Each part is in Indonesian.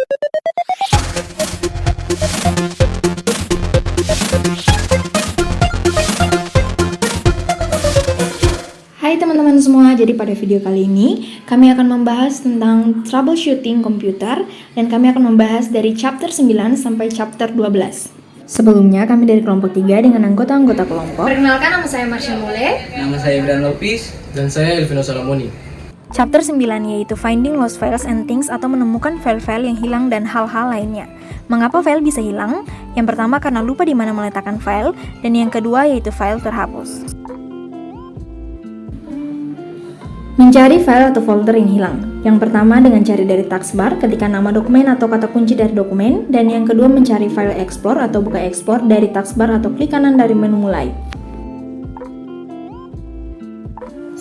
Hai teman-teman semua, jadi pada video kali ini kami akan membahas tentang troubleshooting komputer dan kami akan membahas dari chapter 9 sampai chapter 12. Sebelumnya kami dari kelompok 3 dengan anggota-anggota kelompok. Perkenalkan, nama saya Marsha Mule. Nama saya Ibran Lopis. Dan saya Elvino Salamoni. Chapter 9 yaitu Finding Lost Files and Things atau menemukan file-file yang hilang dan hal-hal lainnya. Mengapa file bisa hilang? Yang pertama karena lupa di mana meletakkan file, dan yang kedua yaitu file terhapus. Mencari file atau folder yang hilang. Yang pertama dengan cari dari taskbar ketika nama dokumen atau kata kunci dari dokumen, dan yang kedua mencari file explore atau buka explore dari taskbar atau klik kanan dari menu mulai.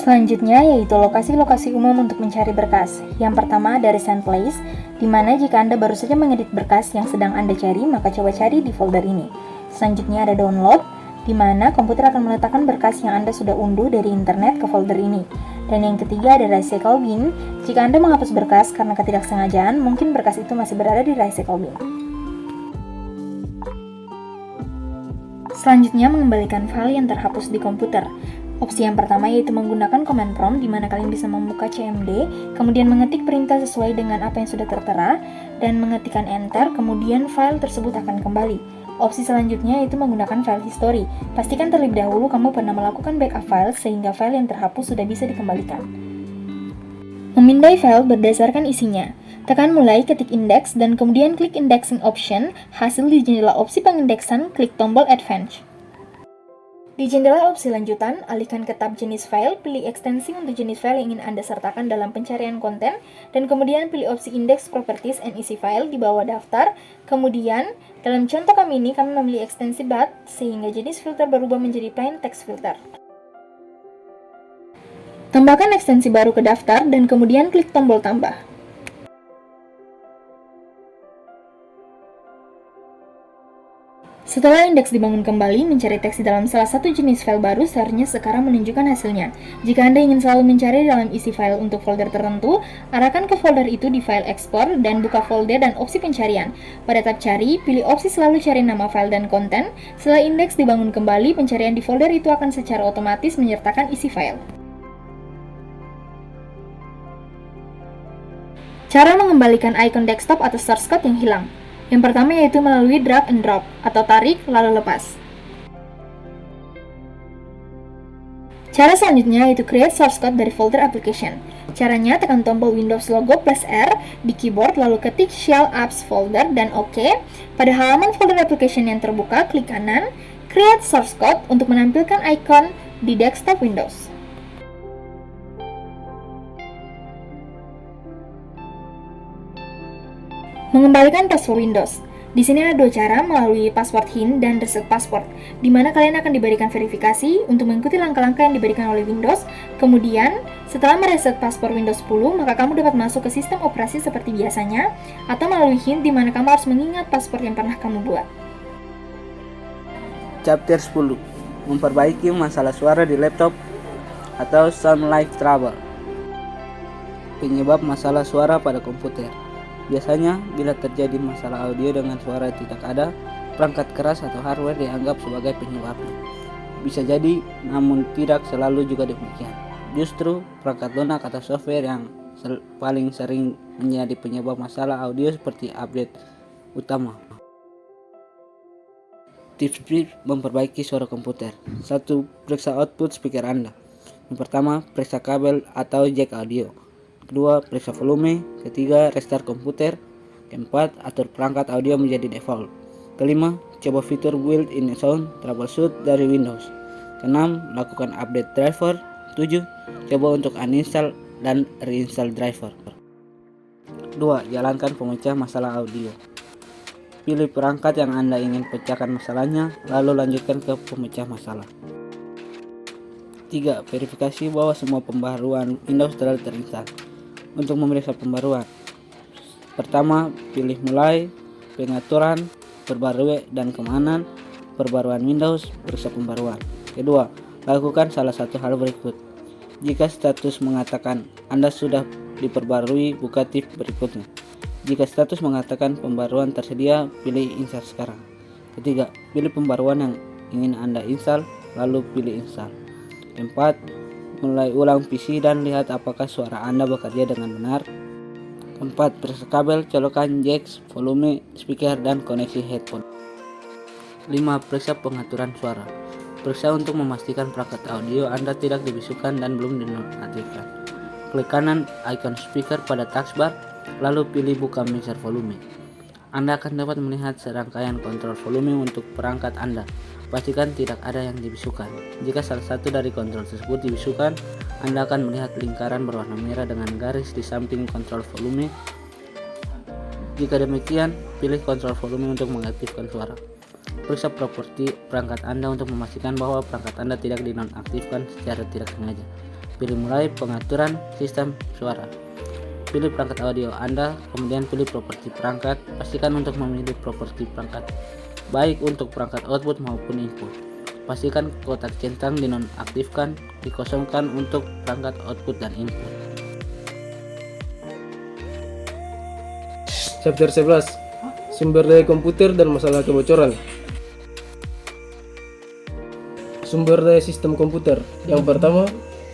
Selanjutnya yaitu lokasi-lokasi umum untuk mencari berkas. Yang pertama dari send place, di mana jika Anda baru saja mengedit berkas yang sedang Anda cari, maka coba cari di folder ini. Selanjutnya ada download, di mana komputer akan meletakkan berkas yang Anda sudah unduh dari internet ke folder ini. Dan yang ketiga ada recycle bin, jika Anda menghapus berkas karena ketidaksengajaan, mungkin berkas itu masih berada di recycle bin. Selanjutnya mengembalikan file yang terhapus di komputer. Opsi yang pertama yaitu menggunakan command prompt, di mana kalian bisa membuka CMD, kemudian mengetik perintah sesuai dengan apa yang sudah tertera, dan mengetikkan enter, kemudian file tersebut akan kembali. Opsi selanjutnya yaitu menggunakan file history. Pastikan terlebih dahulu kamu pernah melakukan backup file sehingga file yang terhapus sudah bisa dikembalikan. Memindai file berdasarkan isinya. Tekan mulai, ketik index, dan kemudian klik indexing option. Hasil di jendela opsi pengindeksan, klik tombol advance. Di jendela opsi lanjutan, alihkan ke tab jenis file, pilih ekstensi untuk jenis file yang ingin Anda sertakan dalam pencarian konten, dan kemudian pilih opsi index properties and isi file di bawah daftar. Kemudian, dalam contoh kami ini, kami memilih ekstensi BAT, sehingga jenis filter berubah menjadi plain text filter. Tambahkan ekstensi baru ke daftar, dan kemudian klik tombol tambah. Setelah indeks dibangun kembali, mencari teks di dalam salah satu jenis file baru seharusnya sekarang menunjukkan hasilnya. Jika Anda ingin selalu mencari dalam isi file untuk folder tertentu, arahkan ke folder itu di file export dan buka folder dan opsi pencarian. Pada tab cari, pilih opsi selalu cari nama file dan konten. Setelah indeks dibangun kembali, pencarian di folder itu akan secara otomatis menyertakan isi file. Cara mengembalikan icon desktop atau source code yang hilang. Yang pertama yaitu melalui drag and drop, atau tarik lalu lepas. Cara selanjutnya yaitu create source code dari folder application. Caranya tekan tombol Windows logo plus R di keyboard lalu ketik shell apps folder dan OK. Pada halaman folder application yang terbuka, klik kanan, create source code untuk menampilkan icon di desktop Windows. Mengembalikan password Windows. Di sini ada dua cara, melalui password hint dan reset password, di mana kalian akan diberikan verifikasi untuk mengikuti langkah-langkah yang diberikan oleh Windows. Kemudian, setelah mereset password Windows 10, maka kamu dapat masuk ke sistem operasi seperti biasanya, atau melalui hint di mana kamu harus mengingat password yang pernah kamu buat. Chapter 10. Memperbaiki masalah suara di laptop atau sound like trouble. Penyebab masalah suara pada komputer. Biasanya, bila terjadi masalah audio dengan suara yang tidak ada, perangkat keras atau hardware dianggap sebagai penyebabnya. Bisa jadi, namun tidak selalu juga demikian. Justru, perangkat lunak atau software yang paling sering menjadi penyebab masalah audio seperti update utama. Tips-tips memperbaiki suara komputer. 1. Periksa output speaker Anda. Yang pertama, periksa kabel atau jack audio. Kedua, periksa volume. Ketiga, restart komputer. Keempat, atur perangkat audio menjadi default. Kelima, coba fitur built-in sound troubleshoot dari Windows. Keenam, lakukan update driver. 7, coba untuk uninstall dan reinstall driver. 2. Jalankan pemecah masalah audio. Pilih perangkat yang Anda ingin pecahkan masalahnya, lalu lanjutkan ke pemecah masalah. 3. Verifikasi bahwa semua pembaruan Windows telah terinstall. Untuk memeriksa pembaruan, pertama, pilih mulai, pengaturan, perbarui dan keamanan, perbaruan Windows, periksa pembaruan. Kedua, lakukan salah satu hal berikut. Jika status mengatakan Anda sudah diperbarui, buka tips berikutnya. Jika status mengatakan pembaruan tersedia, pilih install sekarang. Ketiga, pilih pembaruan yang ingin Anda install, lalu pilih install. Keempat, mulai ulang PC dan lihat apakah suara Anda bekerja dengan benar. Keempat, periksa kabel, colokan jack, volume, speaker, dan koneksi headphone. 5. Periksa pengaturan suara. Periksa untuk memastikan perangkat audio Anda tidak dibisukan dan belum dinonaktifkan. Klik kanan icon speaker pada taskbar, lalu pilih buka mixer volume. Anda akan dapat melihat serangkaian kontrol volume untuk perangkat Anda. Pastikan tidak ada yang dibisukan. Jika salah satu dari kontrol tersebut dibisukan, Anda akan melihat lingkaran berwarna merah dengan garis di samping kontrol volume. Jika demikian, pilih kontrol volume untuk mengaktifkan suara. Periksa properti perangkat Anda untuk memastikan bahwa perangkat Anda tidak dinonaktifkan secara tidak sengaja. Pilih mulai pengaturan sistem suara. Pilih perangkat audio Anda, kemudian pilih properti perangkat. Pastikan untuk memilih properti perangkat, baik untuk perangkat output maupun input. Pastikan kotak centang dinonaktifkan, dikosongkan untuk perangkat output dan input. Chapter 11. Sumber daya komputer dan masalah kebocoran. Sumber daya sistem komputer. Yang pertama,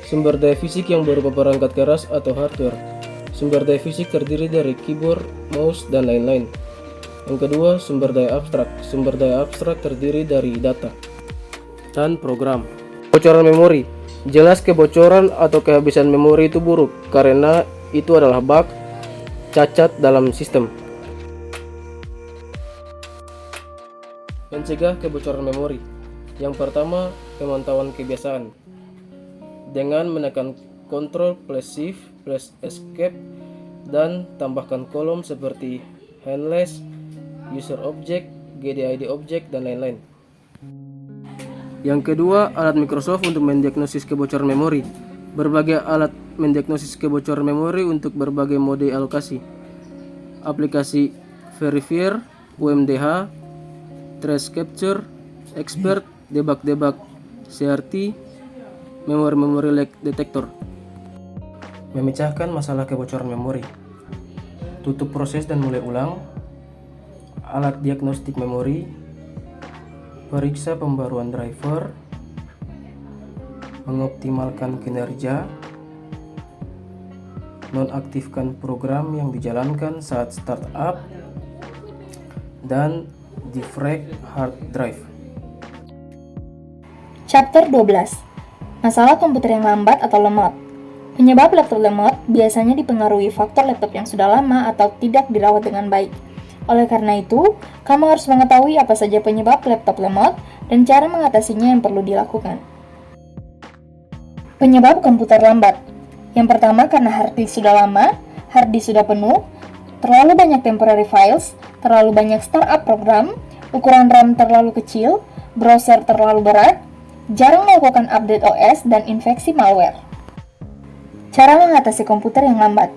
sumber daya fisik yang berupa perangkat keras atau hardware. Sumber daya fisik terdiri dari keyboard, mouse, dan lain-lain. Yang kedua, sumber daya abstrak. Sumber daya abstrak terdiri dari data dan program. Kebocoran memori. Jelas kebocoran atau kehabisan memori itu buruk karena itu adalah bug, cacat dalam sistem. Mencegah kebocoran memori. Yang pertama, pemantauan kebiasaan. Dengan menekan Ctrl plus Shift plus Escape dan tambahkan kolom seperti handless, user object, GDID object, dan lain-lain. Yang kedua, alat Microsoft untuk mendiagnosis kebocoran memori. Berbagai alat mendiagnosis kebocoran memori untuk berbagai mode alokasi. Aplikasi Verifier, UMDH, Trace Capture, Expert, Debug, CRT, Memory Leak Detector. Memecahkan masalah kebocoran memori. Tutup proses dan mulai ulang. Alat diagnostik memori. Periksa pembaruan driver. Mengoptimalkan kinerja. Nonaktifkan program yang dijalankan saat startup. Dan defrag hard drive. Chapter 12. Masalah komputer yang lambat atau lemot. Penyebab laptop lemot biasanya dipengaruhi faktor laptop yang sudah lama atau tidak dirawat dengan baik. Oleh karena itu, kamu harus mengetahui apa saja penyebab laptop lemot dan cara mengatasinya yang perlu dilakukan. Penyebab komputer lambat. Yang pertama karena hard disk sudah lama, hard disk sudah penuh, terlalu banyak temporary files, terlalu banyak startup program, ukuran RAM terlalu kecil, browser terlalu berat, jarang melakukan update OS, dan infeksi malware. Cara mengatasi komputer yang lambat.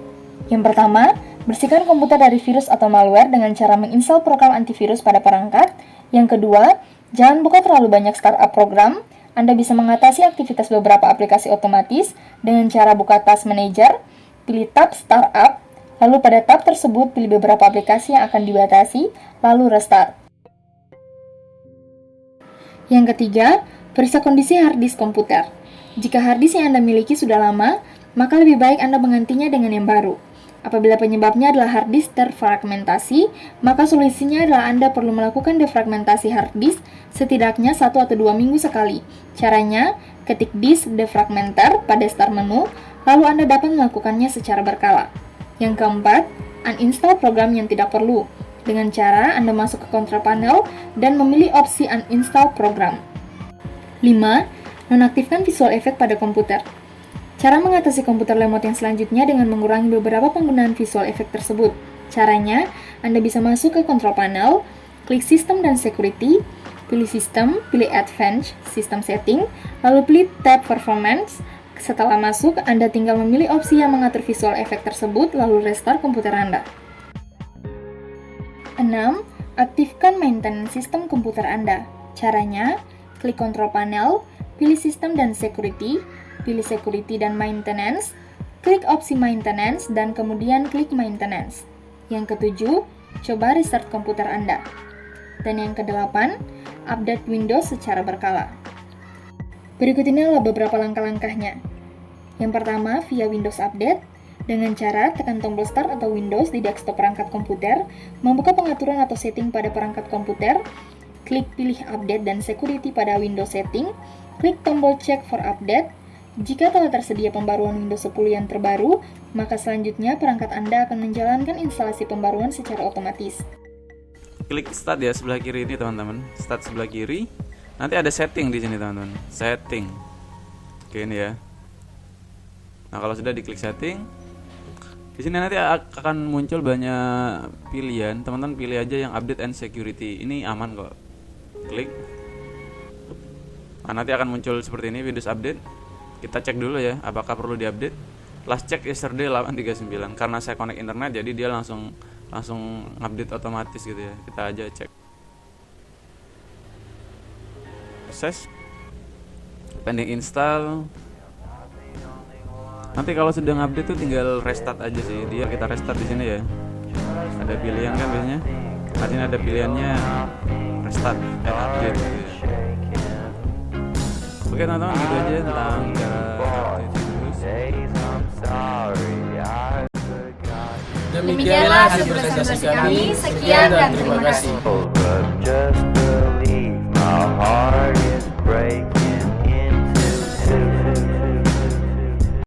Yang pertama, bersihkan komputer dari virus atau malware dengan cara menginstal program antivirus pada perangkat. Yang kedua, jangan buka terlalu banyak startup program. Anda bisa mengatasi aktivitas beberapa aplikasi otomatis dengan cara buka Task Manager, pilih tab Startup, lalu pada tab tersebut pilih beberapa aplikasi yang akan dibatasi, lalu restart. Yang ketiga, periksa kondisi hard disk komputer. Jika hard disk yang Anda miliki sudah lama, maka lebih baik Anda menggantinya dengan yang baru. Apabila penyebabnya adalah hard disk terfragmentasi, maka solusinya adalah Anda perlu melakukan defragmentasi hard disk setidaknya 1 atau 2 minggu sekali. Caranya, ketik disk defragmenter pada start menu, lalu Anda dapat melakukannya secara berkala. Yang keempat, uninstall program yang tidak perlu. Dengan cara Anda masuk ke control panel dan memilih opsi uninstall program. 5. Nonaktifkan visual effect pada komputer. Cara mengatasi komputer lemot yang selanjutnya dengan mengurangi beberapa penggunaan visual effect tersebut. Caranya, Anda bisa masuk ke control panel, klik System dan Security, pilih System, pilih Advanced System Setting, lalu pilih tab Performance. Setelah masuk, Anda tinggal memilih opsi yang mengatur visual effect tersebut, lalu restart komputer Anda. 6. Aktifkan maintenance sistem komputer Anda. Caranya, klik control panel, pilih System dan Security, pilih Security dan Maintenance, klik opsi Maintenance, dan kemudian klik Maintenance. Yang ketujuh, coba restart komputer Anda. Dan yang kedelapan, update Windows secara berkala. Berikut ini adalah beberapa langkah-langkahnya. Yang pertama, via Windows Update, dengan cara tekan tombol Start atau Windows di desktop perangkat komputer, membuka pengaturan atau setting pada perangkat komputer, klik pilih Update dan Security pada Windows Setting, klik tombol Check for Update. Jika telah tersedia pembaruan Windows 10 yang terbaru, maka selanjutnya perangkat Anda akan menjalankan instalasi pembaruan secara otomatis. Klik Start ya sebelah kiri ini teman-teman. Start sebelah kiri. Nanti ada setting di sini teman-teman. Setting. Oke ini ya. Nah kalau sudah diklik setting, di sini nanti akan muncul banyak pilihan. Teman-teman pilih aja yang Update and Security. Ini aman kok. Klik. Nah nanti akan muncul seperti ini Windows Update. Kita cek dulu ya, apakah perlu diupdate. Last check yesterday 839. Karena saya connect internet, jadi dia langsung update otomatis gitu ya. Kita aja cek. Proses. Pending install. Nanti kalau sudah ngupdate tuh tinggal restart aja sih. Kita restart di sini ya. Ada pilihan kan biasanya. Nah, sini ada pilihannya restart and update gitu ya. Oke teman-teman, gitu aja tentang cara update Windows. Demikianlah hasil presentasi kami. Sekian dan terima kasih. Just believe my heart is breaking.